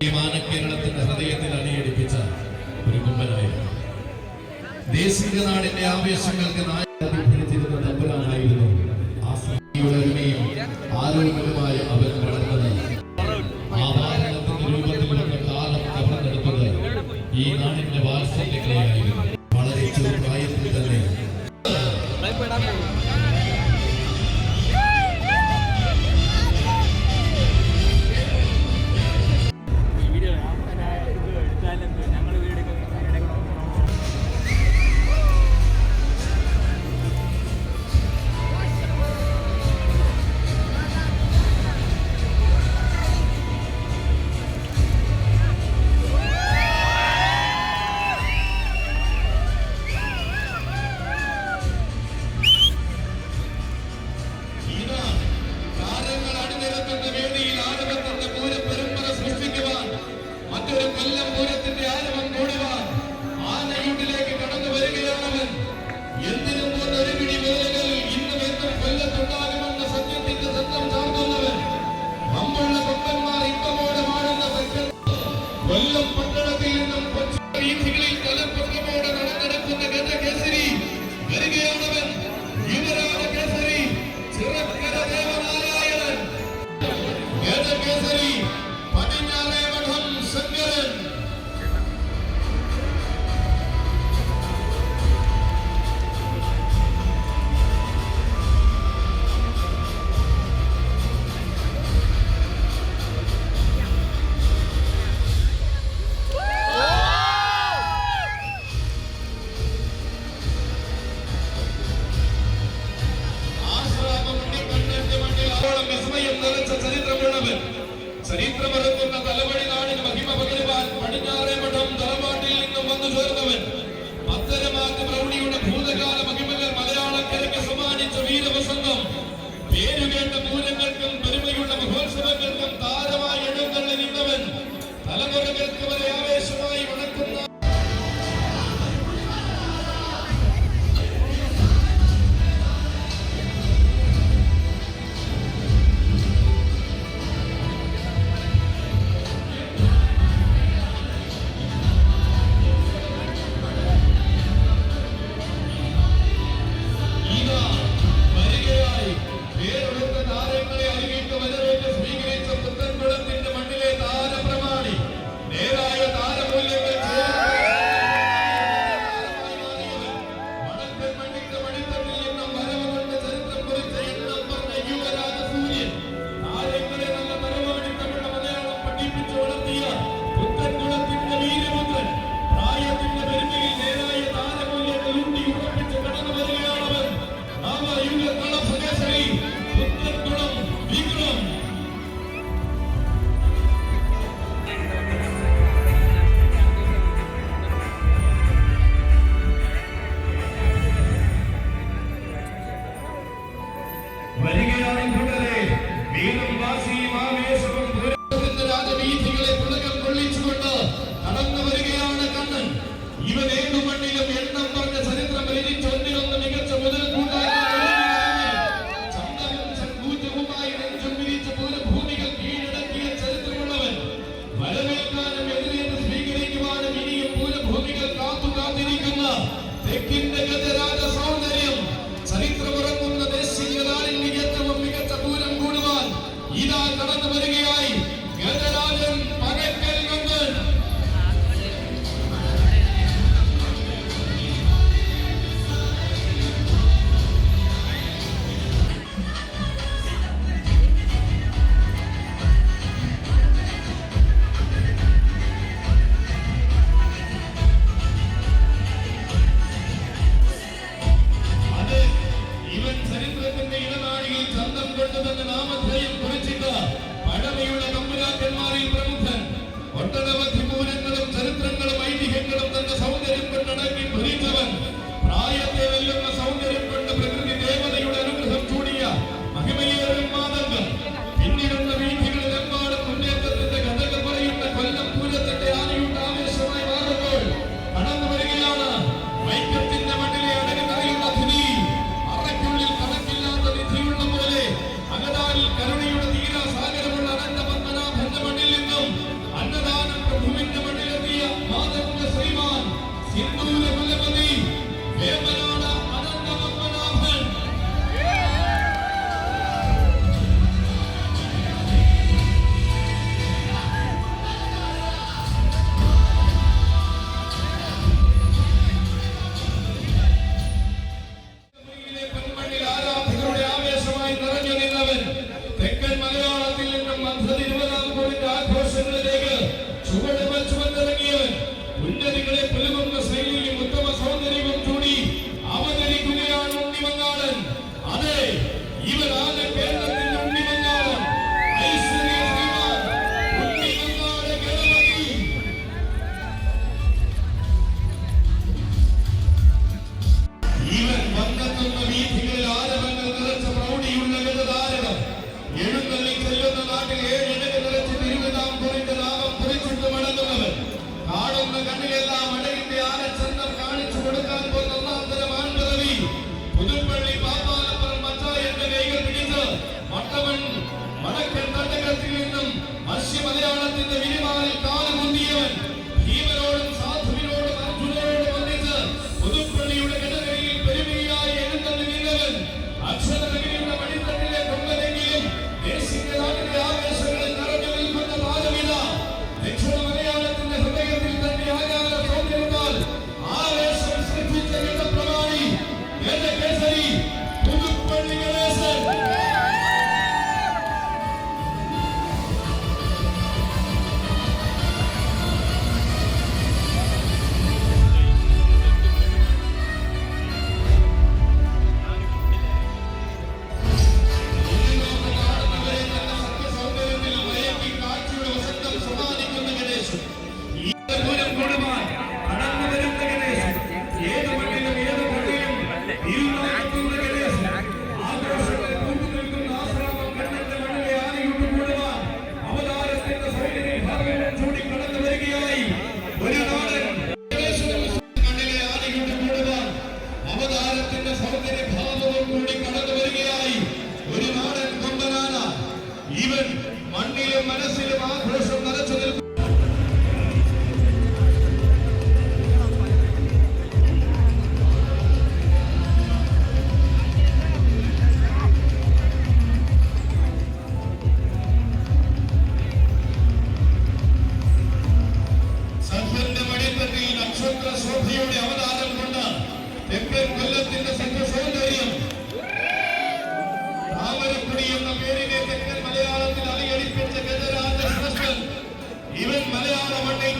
കേരളത്തിന്റെ ഹൃദയത്തിൽ അണിയടിപ്പിച്ച ഒരു കുമ്പനായിരുന്നു. ദേശീയ നാടിന്റെ ആവേശങ്ങൾക്ക് നായകനായിരുന്ന തമ്പുരാനായിരുന്നു. ആ സ്ത്രീയുടെ ആരോഗ്യവുമായ അവൻ വളർന്നത് ആ വാഹനത്തിന്റെ രൂപത്തിലുള്ള കാലം കവർന്നെടുത്തത് ഈ നാടിന്റെ വാത്സല്യങ്ങളെയായിരുന്നു. വളരെ ചെറുപ്രായത്തിൽ തന്നെ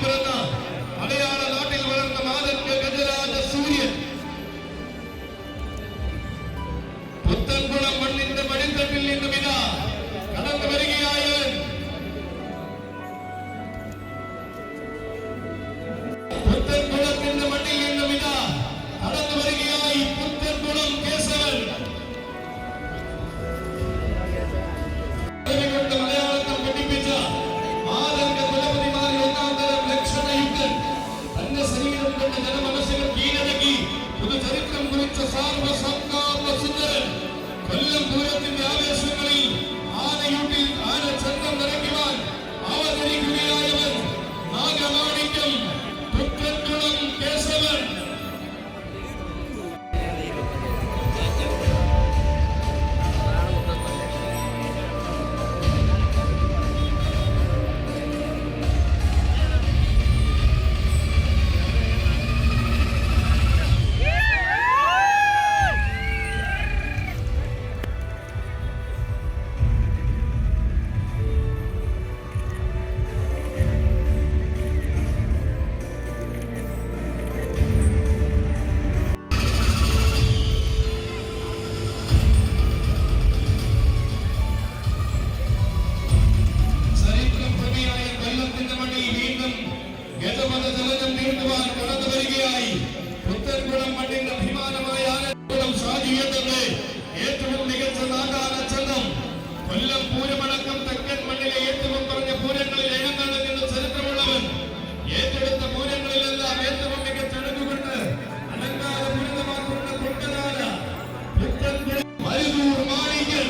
പിറന്ന മലയാള നാട്ടിൽ വളർന്ന മാതൃക ഗജരാജ സൂര്യൻ പുത്തൻകുളം മണ്ണിന്റെ മടിത്തട്ടിൽ നിന്നും ഇതാ കടന്നു വരികയായവൻ പുത്തൻകുളത്തിന്റെ മണ്ണിൽ നിന്നും ഇതാ കടന്നു വരികയായി പുത്തൻകുളം കേശവൻ. മലയാളത്തിൽ പഠിപ്പിച്ച മാതൃക കുലപതിമാരിൽ ഒന്നാം തരം ലക്ഷണയുക്തൻ തന്റെ ശരീരം കൊണ്ട് ജനമനസ്സുകൾ കീഴടക്കി പുതുചരിത്രം കുറിച്ച സാർവസംഗാസുന്ദരൻ കൊല്ലം പൂരത്തിന്റെ ആവേശങ്ങളിൽ ആനയൂട്ടിൽ ആനച്ചന്തം നിറയ്ക്കുവാൻ അവതരിക്കുകയായവൻ നാഗമാണിക്യം പുത്തൻകുളം കേശവൻ. പുത്തൻകുളം മണ്ണിന്റെ അഭിമാനമായ ആനക്കുളം ഷാജിയത്തിന്റെ ഏറ്റവും മികച്ച നാഗാനച്ചന്തം കൊല്ലം പൂരമടക്കം തെക്കൻ മണ്ണിലെ ഏറ്റവും പറഞ്ഞ പൂരങ്ങളിൽ എഴുന്നള്ളുന്ന ചരിത്രമുള്ളവൻ ഏറ്റെടുത്ത പൂരങ്ങളിലെല്ലാം ഏറ്റവും മികച്ച അടങ്ങുകൊണ്ട് അലങ്കാര പൂരിതമാക്കുന്ന കൊണ്ടനാന പുത്തൻകുളം മരുതൂർ മാണിക്കൽ.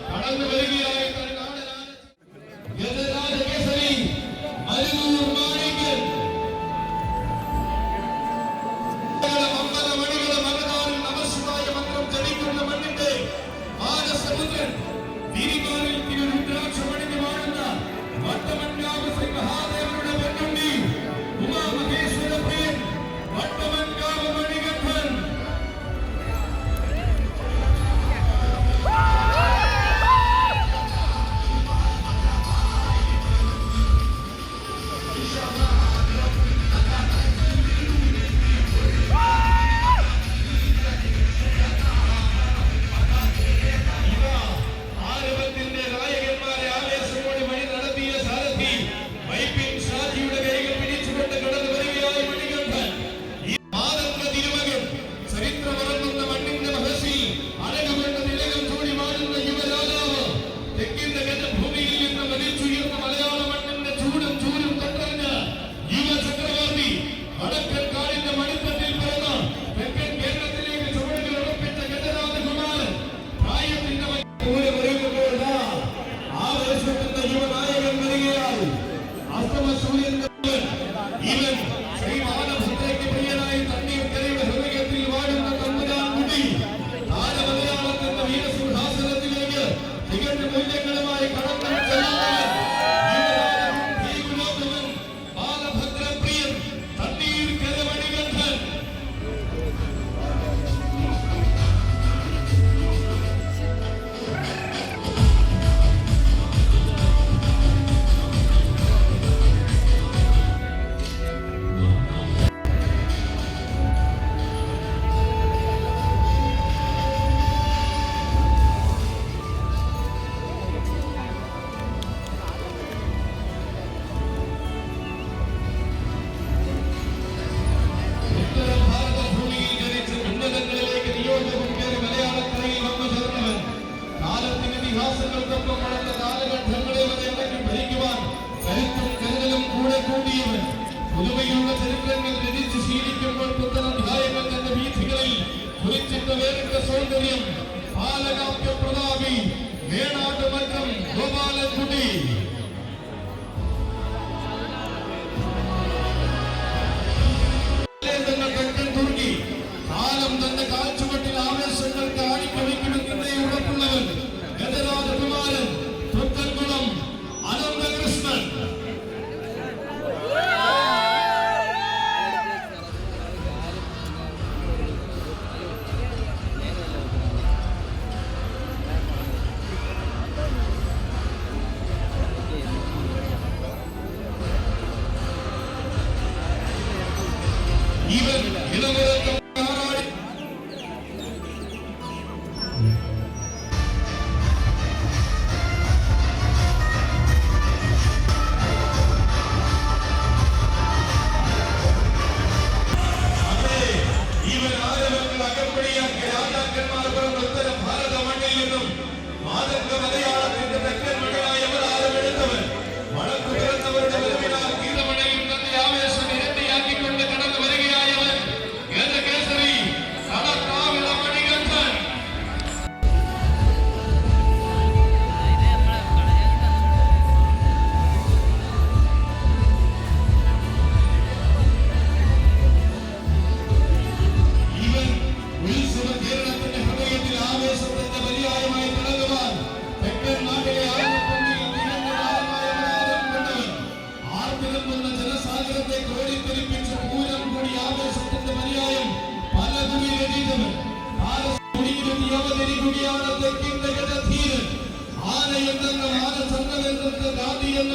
കടന്നു വരികയായി ഗജരാജകേസരി മരുതൂർ മാണിക്കൽ. മണികളെ മകനാറിൽ നമശിവായ മന്ത്രം ജനിക്കുന്ന മണ്ണിന്റെ മാനസമുദ്രൻ തിരുമാറിൽ തിരുരുദ്രാക്ഷമണിഞ്ഞു വാഴുന്ന വട്ടമൻകാവ് ശ്രീ മഹാദേവരുടെ പൊന്നുണ്ണി ഉമാമഹേശ്വര പ്രിയൻ വട്ടമൻകാവ് മണികണ്ഠൻ. ഇതിഹാസങ്ങൾക്കൊപ്പം വളർന്ന കാലഘട്ടങ്ങളെ വരെ ഭരിക്കുവാൻ കരുത്തും കരുതലും കൂടെ കൂടിയവൻ പുതുമയുള്ള ചരിത്രങ്ങൾ രചിച്ച് ശീലിക്കുമ്പോൾ പുത്തൻ അധ്യായങ്ങൾ തന്റെ വീഥികളിൽ കുറിച്ചിട്ട വേറിട്ട സൗന്ദര്യം പാലകാപ്യ പ്രതാപി വേണാട്ട് മറ്റം ഗോപാലൻകുട്ടി. തെക്കൻ തുർക്കി കാലം തന്റെ കാൽച്ചുവട്ടിൽ ആവേശങ്ങൾക്ക് ആണിക്കഴിക്കുമെന്നേ ഉറപ്പുള്ളവൻ ഗജരാജകുമാരൻ പുത്തൻകുളം അനന്തകൃഷ്ണൻ.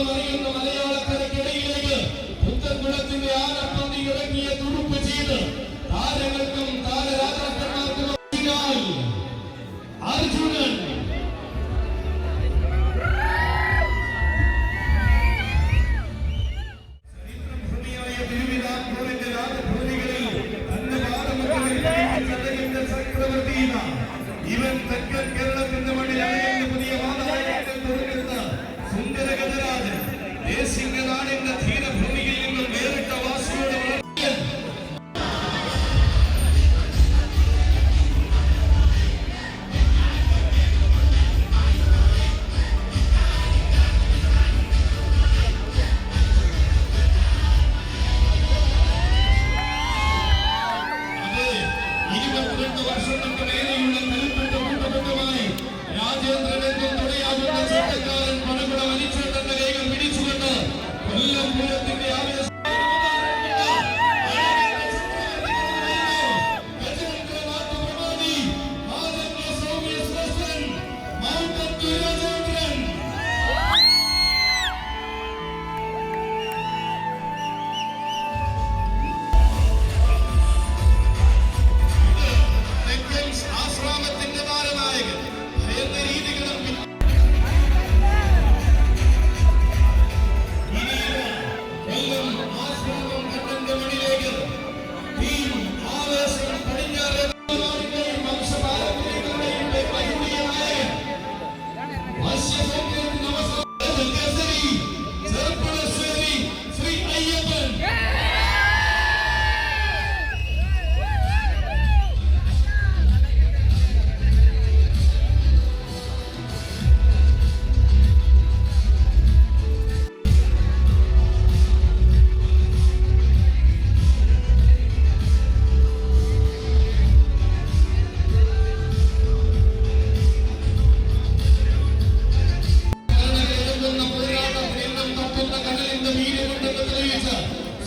പോലും അറിയുന്ന മലയാളക്കരയ്ക്കിടയിലേക്ക് പുത്തൻകുളത്തിന്റെ ആനപ്പന്തി ഇറങ്ങിയ തുടുപ്പ് ചെയ്ത് താരങ്ങൾക്കും താരരാജാക്കന്മാർക്കും അർജുനൻ ഇവൻ തെക്കൻ കേരളത്തിന്റെ മണ്ണിൽ പുതിയ വാതായനങ്ങൾ തുറക്കുന്ന സുന്ദര ഗജരാജൻ ദേശിംഗ നാടിന്റെ ധീരഭൂമിയിൽ നിന്നും വേറിട്ട വാസിയോടെ വർഷങ്ങൾക്ക് മേലെയുള്ള കരുത്തുറ്റ കൂട്ടമായി രാജേന്ദ്രനെന്നും തുണയാകുന്ന ചട്ടക്കാരൻ പണകുട വലിച്ചേട്ടന്റെ കൈകൾ പിടിച്ചുകൊണ്ട് കൊല്ലം പൂരത്തിന്റെ ആവേശം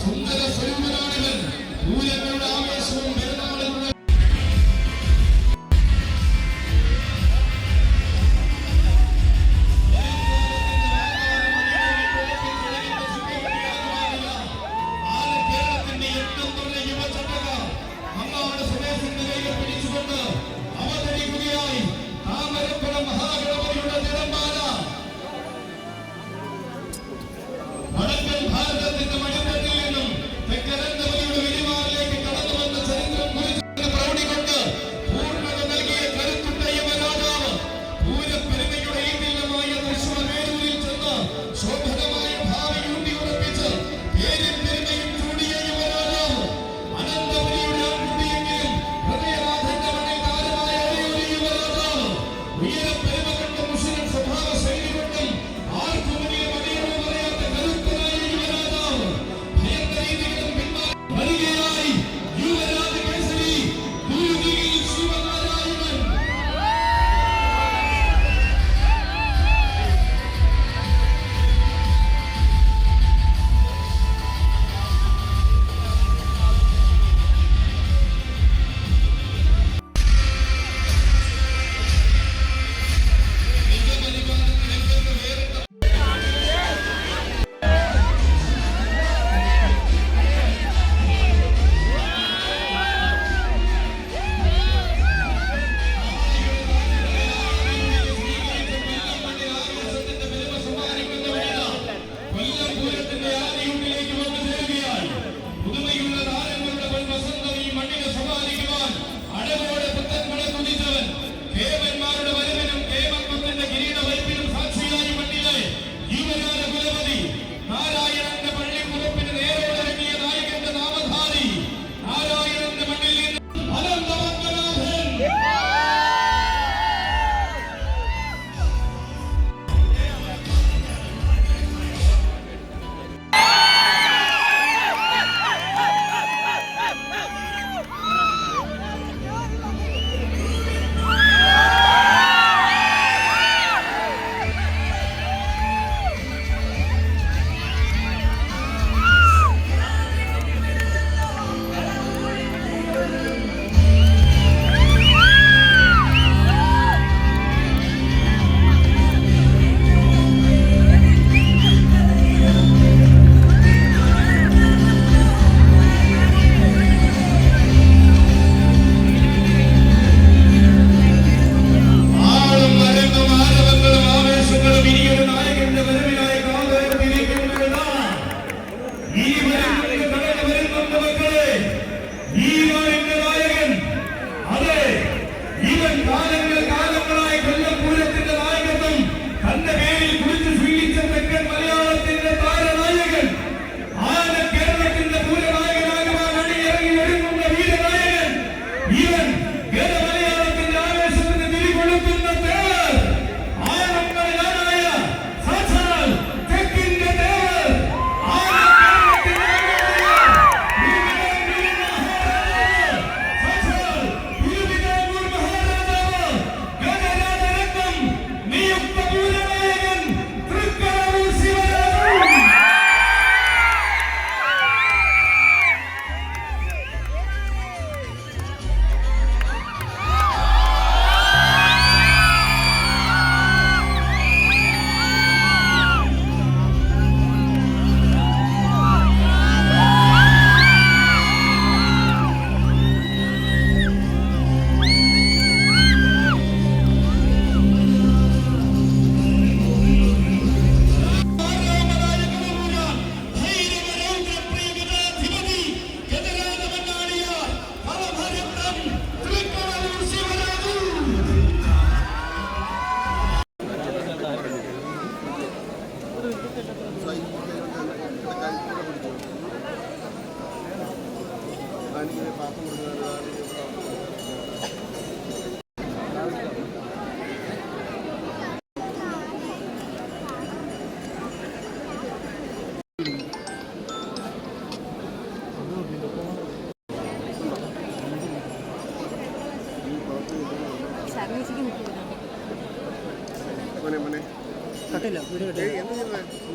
സുന്ദര സ്വരൂപനാണിവൻ പൂരങ്ങളുടെ ആവേശവും പെരുന്നാളുകളുടെ കേരളത്തിന്റെ ഏറ്റവും കുറഞ്ഞ യുവചട്ടക അങ്ങാട് സ്വദേശത്തിന്റെ കൈകൾ പിടിച്ചുകൊണ്ട് അവതരിക്കുകയായി താമരക്കുളം മഹാഗണപതിയുടെ തിരമാല കിട്ടില്ല വീഡിയോ കിട്ടില്ല.